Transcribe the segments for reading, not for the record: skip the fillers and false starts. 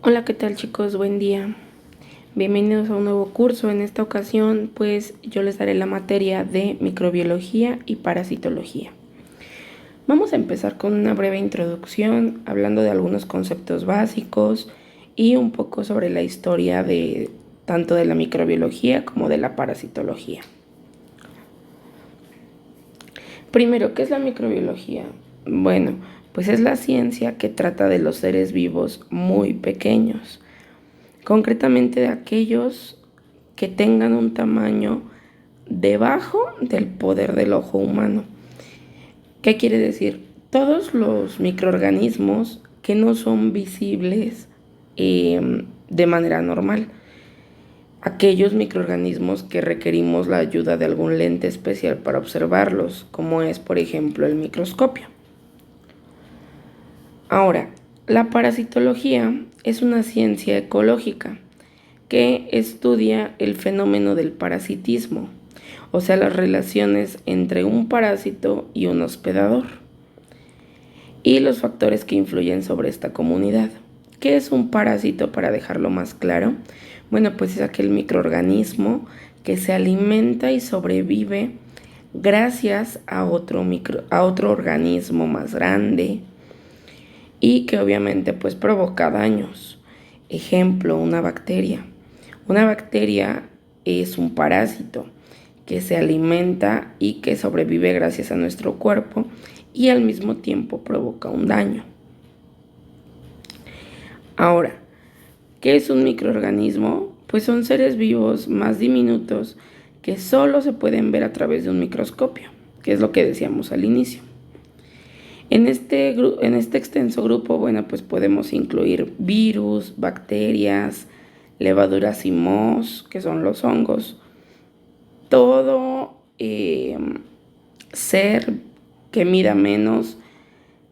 Hola, ¿qué tal chicos? Buen día. Bienvenidos a un nuevo curso. En esta ocasión, pues yo les daré la materia de microbiología y parasitología. Vamos a empezar con una breve introducción, hablando de algunos conceptos básicos y un poco sobre la historia de tanto de la microbiología como de la parasitología. Primero, ¿qué es la microbiología? Bueno, pues es la ciencia que trata de los seres vivos muy pequeños, concretamente de aquellos que tengan un tamaño debajo del poder del ojo humano. ¿Qué quiere decir? Todos los microorganismos que no son visibles de manera normal. Aquellos microorganismos que requerimos la ayuda de algún lente especial para observarlos, como es por ejemplo el microscopio. Ahora, la parasitología es una ciencia ecológica que estudia el fenómeno del parasitismo, o sea, las relaciones entre un parásito y un hospedador, y los factores que influyen sobre esta comunidad. ¿Qué es un parásito, para dejarlo más claro? Bueno, pues es aquel microorganismo que se alimenta y sobrevive gracias a otro organismo más grande y que obviamente pues provoca daños. Ejemplo, una bacteria. Una bacteria es un parásito que se alimenta y que sobrevive gracias a nuestro cuerpo y al mismo tiempo provoca un daño. Ahora, ¿qué es un microorganismo? Pues son seres vivos más diminutos que solo se pueden ver a través de un microscopio, que es lo que decíamos al inicio. En este extenso grupo, bueno, pues podemos incluir virus, bacterias, levaduras y mohos, que son los hongos. Todo ser que mida menos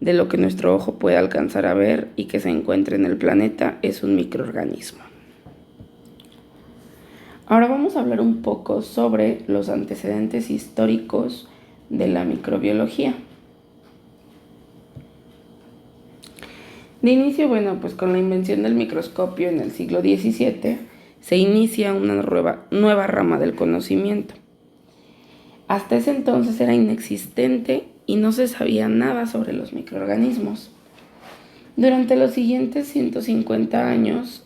de lo que nuestro ojo puede alcanzar a ver y que se encuentre en el planeta es un microorganismo. Ahora vamos a hablar un poco sobre los antecedentes históricos de la microbiología. De inicio, bueno, pues con la invención del microscopio en el siglo XVII se inicia una nueva rama del conocimiento. Hasta ese entonces era inexistente y no se sabía nada sobre los microorganismos. Durante los siguientes 150 años,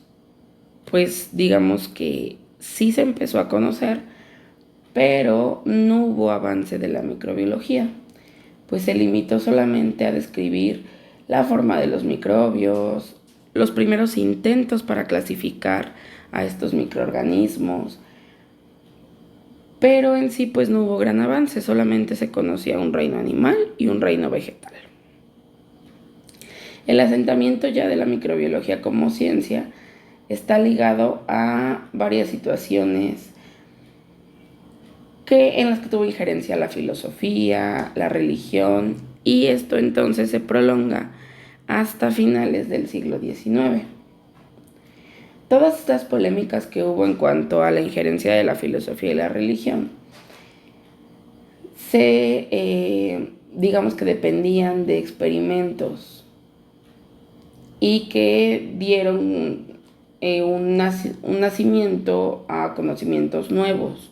pues digamos que sí se empezó a conocer, pero no hubo avance de la microbiología, pues se limitó solamente a describir la forma de los microbios, los primeros intentos para clasificar a estos microorganismos, pero en sí pues no hubo gran avance, solamente se conocía un reino animal y un reino vegetal. El asentamiento ya de la microbiología como ciencia está ligado a varias situaciones en las que tuvo injerencia la filosofía, la religión, y esto entonces se prolonga hasta finales del siglo XIX. Todas estas polémicas que hubo en cuanto a la injerencia de la filosofía y la religión digamos que dependían de experimentos y que dieron un nacimiento a conocimientos nuevos.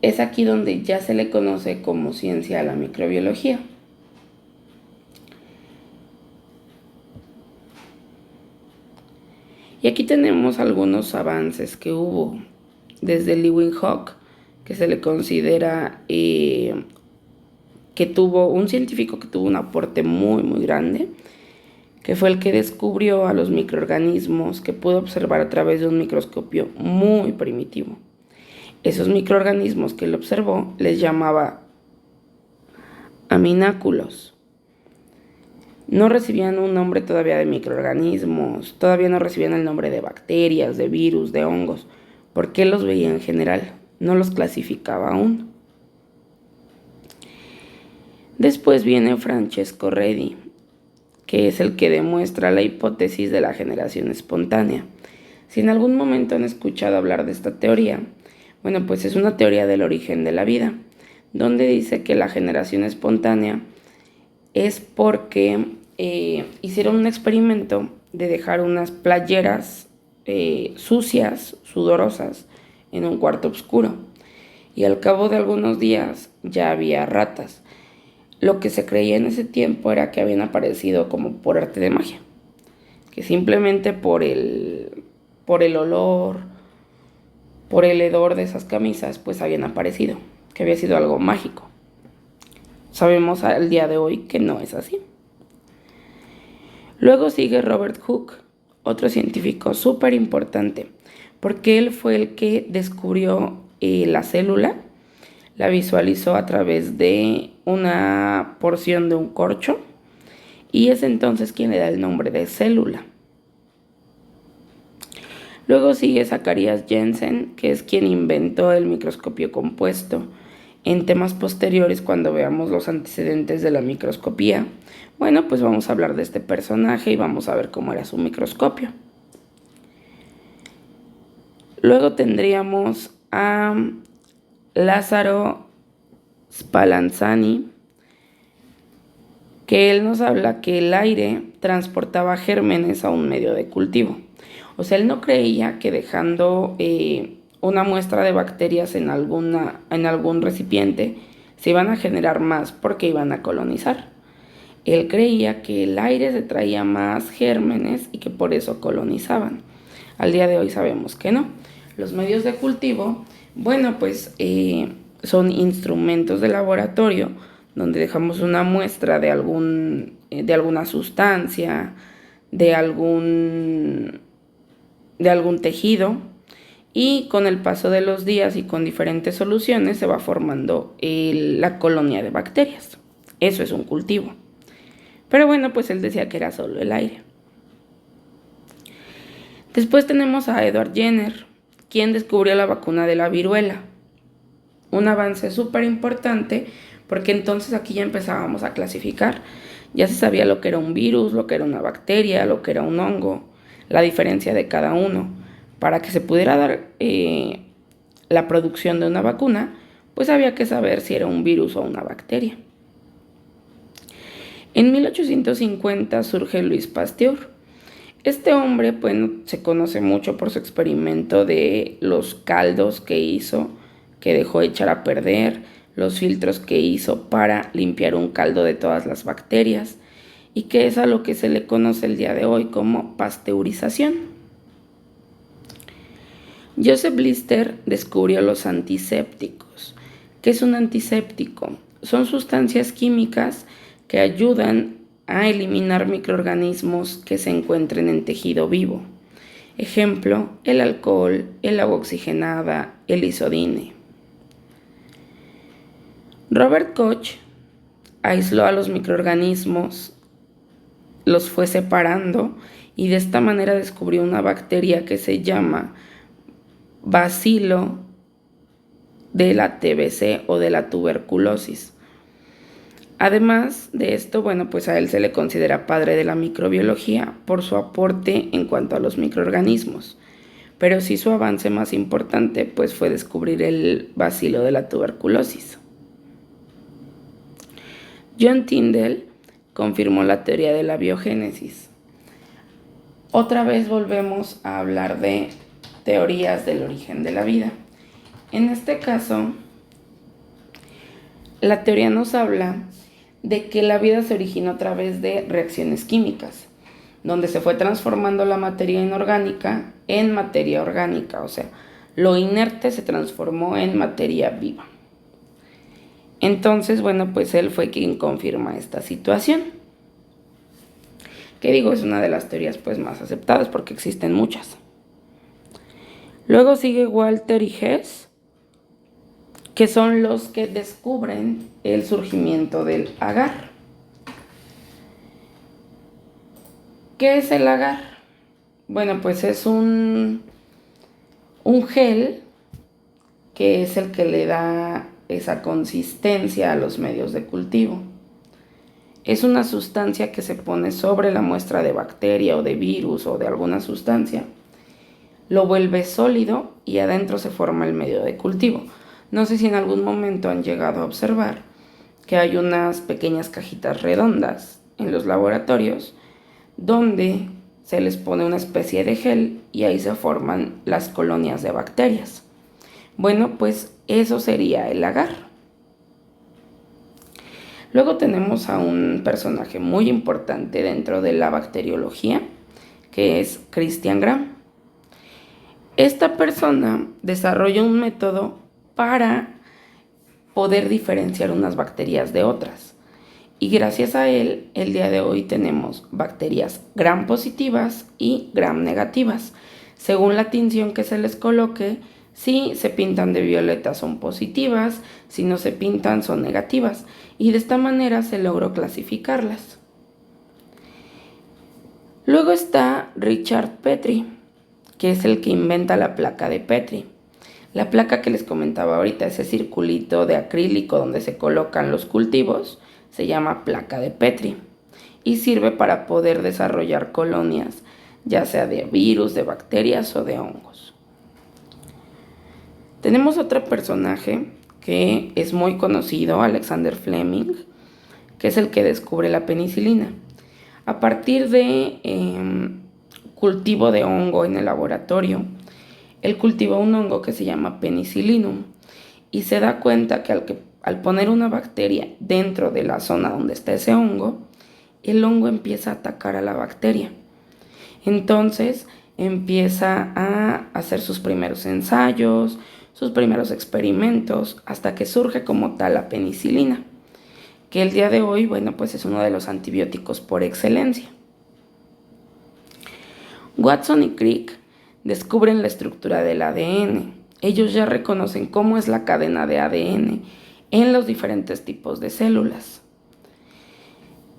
Es aquí donde ya se le conoce como ciencia a la microbiología. Y aquí tenemos algunos avances que hubo desde Leeuwenhoek, que se le considera que tuvo un científico que tuvo un aporte muy muy grande, que fue el que descubrió a los microorganismos que pudo observar a través de un microscopio muy primitivo. Esos microorganismos que él observó les llamaba amináculos. No recibían un nombre todavía de microorganismos, todavía no recibían el nombre de bacterias, de virus, de hongos, porque él los veía en general, no los clasificaba aún. Después viene Francesco Redi, que es el que demuestra la hipótesis de la generación espontánea. Si en algún momento han escuchado hablar de esta teoría, bueno, pues es una teoría del origen de la vida, donde dice que la generación espontánea es porque hicieron un experimento de dejar unas playeras sucias, sudorosas, en un cuarto oscuro. Y al cabo de algunos días ya había ratas. Lo que se creía en ese tiempo era que habían aparecido como por arte de magia, que simplemente por el olor, por el hedor de esas camisas, pues habían aparecido, que había sido algo mágico. Sabemos al día de hoy que no es así. Luego sigue Robert Hooke, otro científico súper importante, porque él fue el que descubrió la célula, la visualizó a través de una porción de un corcho y es entonces quien le da el nombre de célula. Luego sigue Zacharias Jensen, que es quien inventó el microscopio compuesto. En temas posteriores, cuando veamos los antecedentes de la microscopía, bueno, pues vamos a hablar de este personaje y vamos a ver cómo era su microscopio. Luego tendríamos a Lázaro Spallanzani, que él nos habla que el aire transportaba gérmenes a un medio de cultivo. O sea, él no creía que dejando una muestra de bacterias en algún recipiente se iban a generar más porque iban a colonizar. Él creía que el aire se traía más gérmenes y que por eso colonizaban. Al día de hoy sabemos que no. Los medios de cultivo, bueno, pues son instrumentos de laboratorio donde dejamos una muestra de alguna sustancia, de algún tejido, y con el paso de los días y con diferentes soluciones se va formando la colonia de bacterias. Eso es un cultivo. Pero bueno, pues él decía que era solo el aire. Después tenemos a Edward Jenner, quien descubrió la vacuna de la viruela. Un avance súper importante porque entonces aquí ya empezábamos a clasificar. Ya se sabía lo que era un virus, lo que era una bacteria, lo que era un hongo, la diferencia de cada uno. Para que se pudiera dar la producción de una vacuna, pues había que saber si era un virus o una bacteria. En 1850 surge Louis Pasteur. Este hombre, bueno, se conoce mucho por su experimento de los caldos que hizo, que dejó echar a perder, los filtros que hizo para limpiar un caldo de todas las bacterias, y que es a lo que se le conoce el día de hoy como pasteurización. Joseph Lister descubrió los antisépticos. ¿Qué es un antiséptico? Son sustancias químicas que ayudan a eliminar microorganismos que se encuentren en tejido vivo. Ejemplo, el alcohol, el agua oxigenada, el isodine. Robert Koch aisló a los microorganismos, los fue separando y de esta manera descubrió una bacteria que se llama bacilo de la TBC o de la tuberculosis. Además de esto, bueno, pues a él se le considera padre de la microbiología por su aporte en cuanto a los microorganismos. Pero sí su avance más importante pues fue descubrir el bacilo de la tuberculosis. John Tyndall confirmó la teoría de la biogénesis. Otra vez volvemos a hablar de teorías del origen de la vida. En este caso, la teoría nos habla de que la vida se originó a través de reacciones químicas, donde se fue transformando la materia inorgánica en materia orgánica, o sea, lo inerte se transformó en materia viva. Entonces, bueno, pues él fue quien confirma esta situación. Que digo, es una de las teorías pues más aceptadas porque existen muchas. Luego sigue Walter y Hess, que son los que descubren el surgimiento del agar. ¿Qué es el agar? Bueno, pues es un gel que es el que le da esa consistencia a los medios de cultivo. Es una sustancia que se pone sobre la muestra de bacteria o de virus o de alguna sustancia, lo vuelve sólido y adentro se forma el medio de cultivo. No sé si en algún momento han llegado a observar que hay unas pequeñas cajitas redondas en los laboratorios donde se les pone una especie de gel y ahí se forman las colonias de bacterias. Bueno, pues eso sería el agar. Luego tenemos a un personaje muy importante dentro de la bacteriología, que es Christian Gram. Esta persona desarrolla un método para poder diferenciar unas bacterias de otras. Y gracias a él, el día de hoy tenemos bacterias gram positivas y gram negativas. Según la tinción que se les coloque, si se pintan de violeta son positivas, si no se pintan son negativas. Y de esta manera se logró clasificarlas. Luego está Richard Petri, que es el que inventa la placa de Petri. La placa que les comentaba ahorita, ese circulito de acrílico donde se colocan los cultivos, se llama placa de Petri y sirve para poder desarrollar colonias, ya sea de virus, de bacterias o de hongos. Tenemos otro personaje que es muy conocido, Alexander Fleming, que es el que descubre la penicilina. A partir de cultivo de hongo en el laboratorio, él cultiva un hongo que se llama Penicillinum y se da cuenta que al poner una bacteria dentro de la zona donde está ese hongo, el hongo empieza a atacar a la bacteria. Entonces empieza a hacer sus primeros ensayos, sus primeros experimentos, hasta que surge como tal la penicilina, que el día de hoy, bueno, pues es uno de los antibióticos por excelencia. Watson y Crick descubren la estructura del ADN. Ellos ya reconocen cómo es la cadena de ADN en los diferentes tipos de células.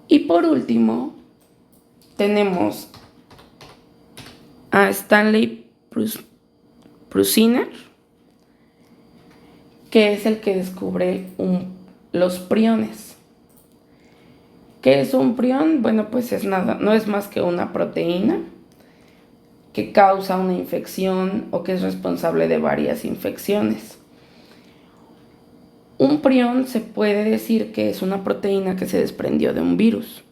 Y por último, tenemos a Stanley Prusiner, que es el que descubre los priones. ¿Qué es un prión? Bueno, pues no es más que una proteína que causa una infección o que es responsable de varias infecciones. Un prión se puede decir que es una proteína que se desprendió de un virus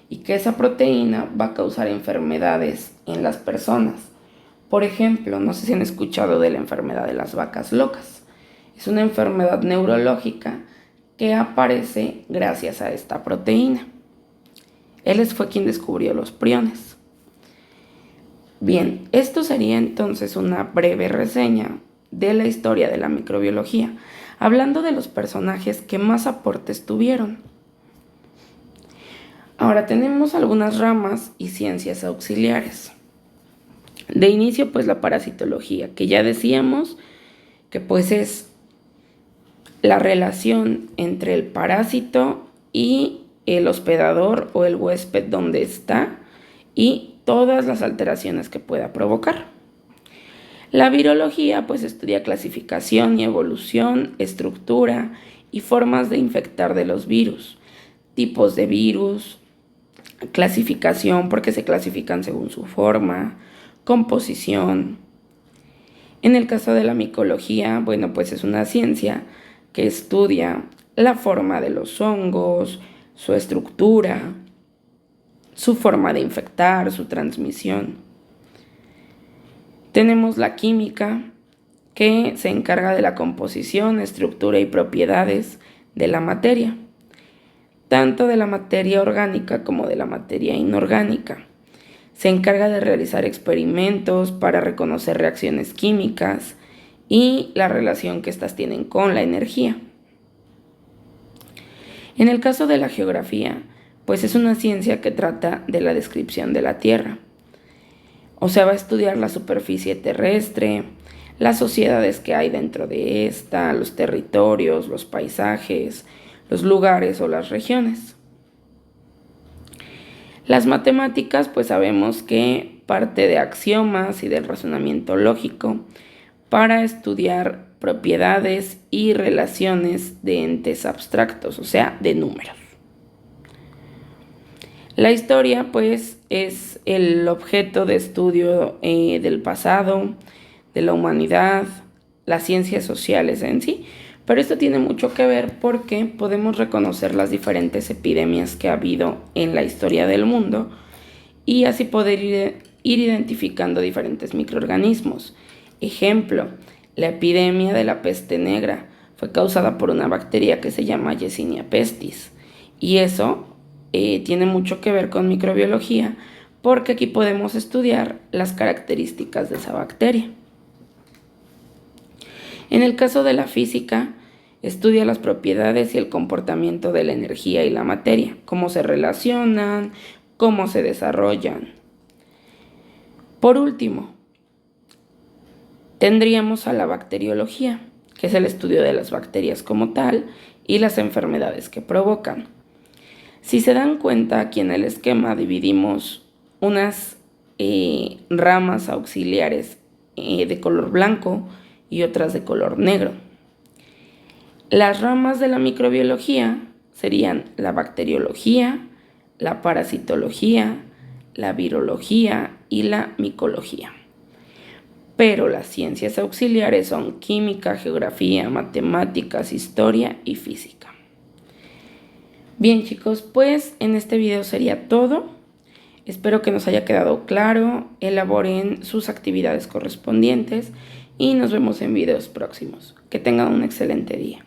y que esa proteína va a causar enfermedades en las personas. Por ejemplo, no sé si han escuchado de la enfermedad de las vacas locas. Es una enfermedad neurológica que aparece gracias a esta proteína. Él fue quien descubrió los priones. Bien, esto sería entonces una breve reseña de la historia de la microbiología, hablando de los personajes que más aportes tuvieron. Ahora tenemos algunas ramas y ciencias auxiliares. De inicio, pues la parasitología, que ya decíamos que pues es la relación entre el parásito y el hospedador o el huésped donde está y todas las alteraciones que pueda provocar. La virología pues estudia clasificación y evolución, estructura y formas de infectar de los virus, tipos de virus, clasificación porque se clasifican según su forma, composición. En el caso de la micología, bueno, pues es una ciencia que estudia la forma de los hongos, su estructura, su forma de infectar, su transmisión. Tenemos la química, que se encarga de la composición, estructura y propiedades de la materia, tanto de la materia orgánica como de la materia inorgánica. Se encarga de realizar experimentos para reconocer reacciones químicas y la relación que éstas tienen con la energía. En el caso de la geografía, pues es una ciencia que trata de la descripción de la Tierra. O sea, va a estudiar la superficie terrestre, las sociedades que hay dentro de esta, los territorios, los paisajes, los lugares o las regiones. Las matemáticas, pues sabemos que parte de axiomas y del razonamiento lógico para estudiar propiedades y relaciones de entes abstractos, o sea, de números. La historia, pues, es el objeto de estudio del pasado, de la humanidad, las ciencias sociales en sí, pero esto tiene mucho que ver porque podemos reconocer las diferentes epidemias que ha habido en la historia del mundo y así poder ir ir identificando diferentes microorganismos. Ejemplo, la epidemia de la peste negra fue causada por una bacteria que se llama Yersinia pestis. Y eso tiene mucho que ver con microbiología, porque aquí podemos estudiar las características de esa bacteria. En el caso de la física, estudia las propiedades y el comportamiento de la energía y la materia, cómo se relacionan, cómo se desarrollan. Por último, tendríamos a la bacteriología, que es el estudio de las bacterias como tal y las enfermedades que provocan. Si se dan cuenta, aquí en el esquema dividimos unas ramas auxiliares de color blanco y otras de color negro. Las ramas de la microbiología serían la bacteriología, la parasitología, la virología y la micología. Pero las ciencias auxiliares son química, geografía, matemáticas, historia y física. Bien, chicos, pues en este video sería todo. Espero que nos haya quedado claro. Elaboren sus actividades correspondientes y nos vemos en videos próximos. Que tengan un excelente día.